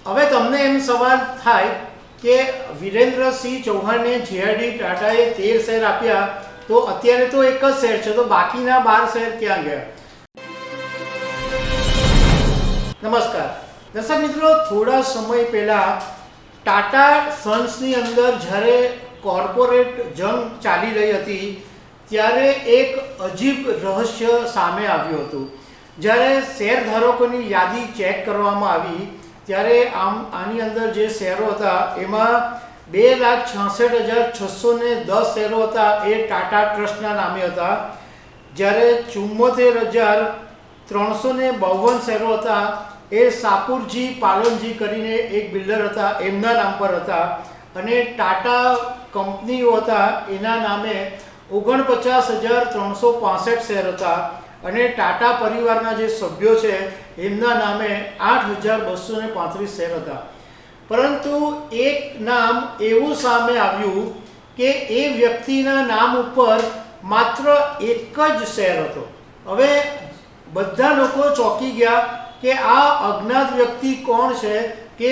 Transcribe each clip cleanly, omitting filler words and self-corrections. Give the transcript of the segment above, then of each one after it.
હવે તમને એમ સવાલ થાય કે વિરેન્દ્રસિંહ ચૌહાણને જેઆરડી ટાટાએ 13 શેર આપ્યા, તો અત્યારે તો એક જ શેર છે, તો બાકીના 12 શેર ક્યાં ગયા? નમસ્કાર દર્શક મિત્રો, થોડા સમય પહેલા ટાટા સન્સની અંદર જ્યારે કોર્પોરેટ જંગ ચાલી રહી હતી ત્યારે એક અજીબ રહસ્ય સામે આવ્યું હતું. જ્યારે શેરધારકોની યાદી ચેક કરવામાં આવી ત્યારે આની અંદર જે શેરો હતા એમાં 2,66,610 શેરો હતા એ ટાટા ટ્રસ્ટના નામે હતા, જ્યારે 74,352 શેરો હતા એ સાપુરજી પાલનજી કરીને એક બિલ્ડર હતા એમના નામ પર હતા, અને ટાટા કંપનીઓ હતા એના નામે 49,365 શેર હતા, અને ટાટા પરિવારના જે સભ્યો છે એમના નામે 8,235 શેર હતા. પરંતુ એક નામ એવું સામે આવ્યું કે એ વ્યક્તિના નામ ઉપર માત્ર એક જ શેર હતો. હવે બધા લોકો ચોંકી ગયા કે આ અજ્ઞાત વ્યક્તિ કોણ છે કે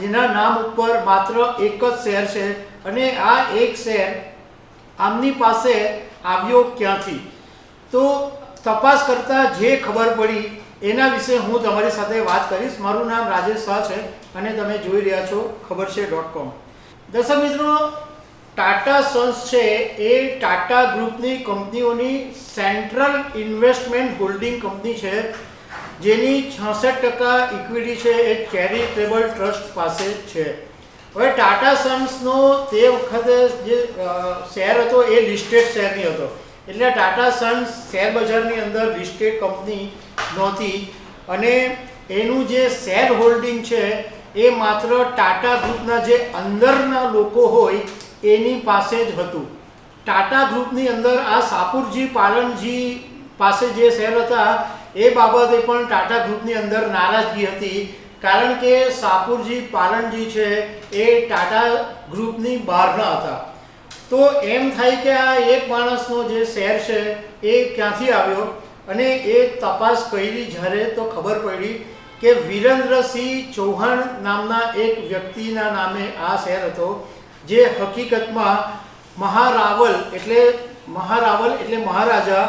જેના નામ ઉપર માત્ર એક જ શેર છે, અને આ એક શેર આમની પાસે આવ્યો ક્યાંથી? તો તપાસ કરતાં જે ખબર પડી એના વિશે હું તમારી સાથે વાત કરીશ. મારું નામ રાજેશ શાહ છે અને તમે જોઈ રહ્યા છો ખબરછે.com. દર્શક મિત્રો, ટાટા સન્સ છે એ ટાટા ગ્રુપની કંપનીઓની સેન્ટ્રલ ઇન્વેસ્ટમેન્ટ હોલ્ડિંગ કંપની છે, જેની 66% ઇક્વિટી છે એ ચેરિટેબલ ટ્રસ્ટ પાસે છે. હવે ટાટા સન્સનો તે વખતે જે શેર હતો એ લિસ્ટેડ શેર નહીં હતો, એટલે ટાટા સન્સ શેર બજારની અંદર લિસ્ટેડ કંપની નહોતી, અને એનું જે શેર હોલ્ડિંગ છે એ માત્ર ટાટા ગ્રુપના જે અંદરના લોકો હોય એની પાસે જ હતું. ટાટા ગ્રુપની અંદર આ સાપુરજી પાલનજી પાસે જે શેર હતા એ બાબતે પણ ટાટા ગ્રુપની અંદર નારાજગી હતી, કારણ કે સાપુરજી પાલનજી છે એ ટાટા ગ્રુપની બહારના હતા. તો એમ થાય કે આ એક માણસનો જે શેર છે એ ક્યાંથી આવ્યો, અને એ તપાસ કરી જ્યારે તો ખબર પડી કે વિરેન્દ્રસિંહ ચૌહાણ નામના એક વ્યક્તિના નામે આ શેર હતો, જે હકીકતમાં મહારાવલ એટલે મહારાજા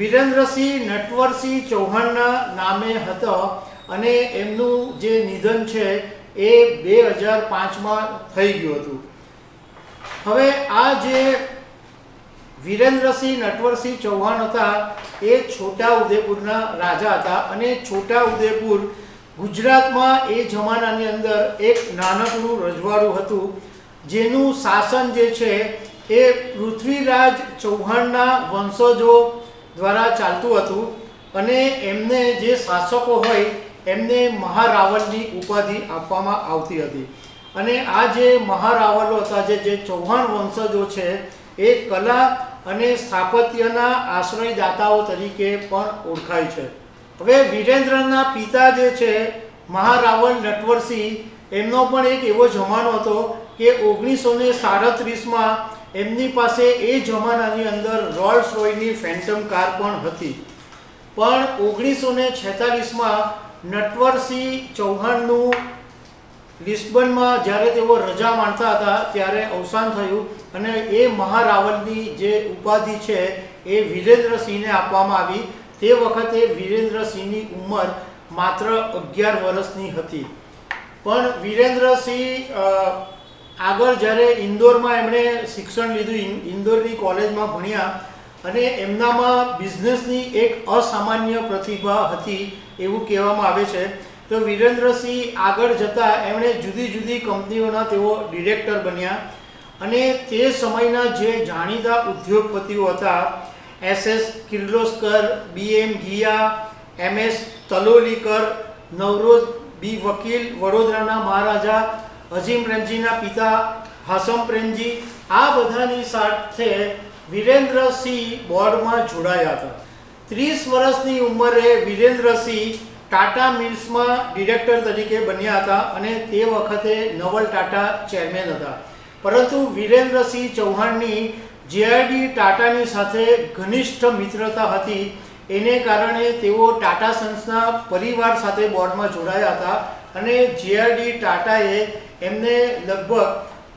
વિરેન્દ્રસિંહ નટવરસિંહ ચૌહાણના નામે હતો, અને એમનું જે નિધન છે એ 2005માં થઈ ગયું હતું. હવે આ જે વિરેન્દ્રસિંહ નટવરસિંહ ચૌહાણ હતા એ છોટા ઉદેપુરના રાજા હતા, અને છોટા ઉદેપુર ગુજરાતમાં એ જમાનાની અંદર એક નાનકડું રજવાડું હતું, જેનું શાસન જે છે એ પૃથ્વીરાજ ચૌહાણના વંશજો દ્વારા ચાલતું હતું, અને એમને જે શાસકો હોય એમને મહારાવલની ઉપાધિ આપવામાં આવતી હતી. અને આ જે મહારાવલો હતા, જે ચૌહાણ વંશજો છે એ કલા અને સ્થાપત્યના આશ્રયદાતાઓ તરીકે પણ ઓળખાય છે. હવે વિરેન્દ્રના પિતા જે છે મહારાવલ નટવરસિંહ, એમનો પણ એક એવો જમાનો હતો કે 1937માં એમની પાસે એ જમાનાની અંદર રોલ્સ રોયની ફેન્ટમ કાર પણ હતી. પણ 1946માં નટવરસિંહ ચૌહાણનું લિસ્બનમાં જ્યારે તેઓ રજા માણતા હતા ત્યારે અવસાન થયું, અને એ મહારાવલની જે ઉપાધિ છે એ વિરેન્દ્રસિંહને આપવામાં આવી. તે વખતે વિરેન્દ્રસિંહની ઉંમર માત્ર 11 વર્ષની હતી. પણ વિરેન્દ્રસિંહ આગળ જ્યારે ઇન્દોરમાં એમણે શિક્ષણ લીધું, ઇન્દોરની કોલેજમાં ભણ્યા, અને એમનામાં બિઝનેસની એક અસામાન્ય પ્રતિભા હતી એવું કહેવામાં આવે છે. તો વિરેન્દ્રસિંહ આગળ જતાં એમણે જુદી જુદી કંપનીઓના તેઓ ડિરેક્ટર બન્યા, અને તે સમયના જે જાણીતા ઉદ્યોગપતિઓ હતા SS Kirloskar, BM Ghiya, MS તલોલીકર, નવરોજ બી વકીલ, વડોદરાના મહારાજા અઝીમ પ્રેમજીના પિતા હાસમ પ્રેમજી, આ બધાની સાથે વિરેન્દ્રસિંહ બોર્ડમાં જોડાયા હતા. 30 વર્ષની ઉંમરે વિરેન્દ્રસિંહ ટાટા મિલ્સમાં ડિરેક્ટર તરીકે બન્યા હતા, અને તે વખતે નવલ ટાટા ચેરમેન હતા. પરંતુ વિરેન્દ્રસિંહ ચૌહાણની જેઆરડી ટાટાની સાથે ઘનિષ્ઠ મિત્રતા હતી, એને કારણે તેઓ ટાટા સન્સના પરિવાર સાથે બોર્ડમાં જોડાયા હતા, અને જેઆરડી ટાટાએ એમને લગભગ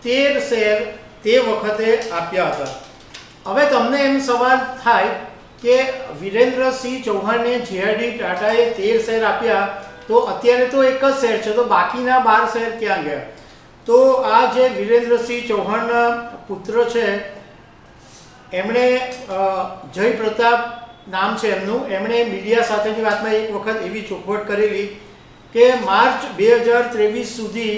13 શેર તે વખતે આપ્યા હતા. હવે તમને એમ સવાલ થાય કે વિરેન્દ્રસિંહ ચૌહાણને જેઆરડી ટાટાએ 13 શેર આપ્યા, તો અત્યારે તો એક જ શેર છે, તો બાકીના 12 શેર ક્યાં ગયા? તો આ જે વિરેન્દ્રસિંહ ચૌહાણના પુત્ર છે, એમણે જય પ્રતાપ નામ છે એમનું, એમણે મીડિયા સાથેની વાતમાં એક વખત એવી ચોખવટ કરેલી કે માર્ચ 2023 સુધી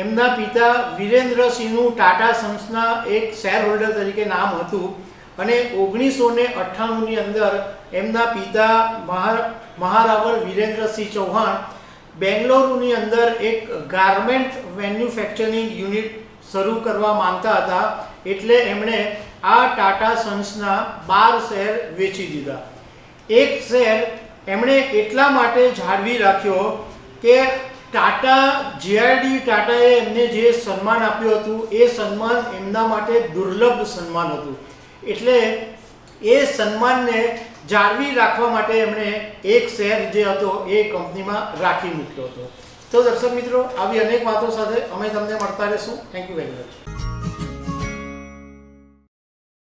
એમના પિતા વિરેન્દ્રસિંહનું ટાટા સન્સના એક શેર હોલ્ડર તરીકે નામ હતું અને 1998ની અંદર એમના પિતા મહારાવલ વિરેન્દ્રસિંહ ચૌહાણ બેંગલુરુની અંદર એક ગાર્મેન્ટ મેન્યુફેક્ચરિંગ યુનિટ શરૂ કરવા માંગતા હતા, એટલે એમણે આ ટાટા સન્સના 12 શેર વેચી દીધા. એક શેર એમણે એટલા માટે જાળવી રાખ્યો કે જેઆરડી ટાટાએ એમને જે સન્માન આપ્યું હતું એ સન્માન એમના માટે દુર્લભ સન્માન હતું, એટલે એ સન્માનને જાળવી રાખવા માટે એમણે એક શેર જે હતો એ કંપનીમાં રાખી મૂક્યો હતો. તો દર્શક મિત્રો, આવી અનેક વાતો સાથે અમે તમને મળતા રહીશું. Thank you very much.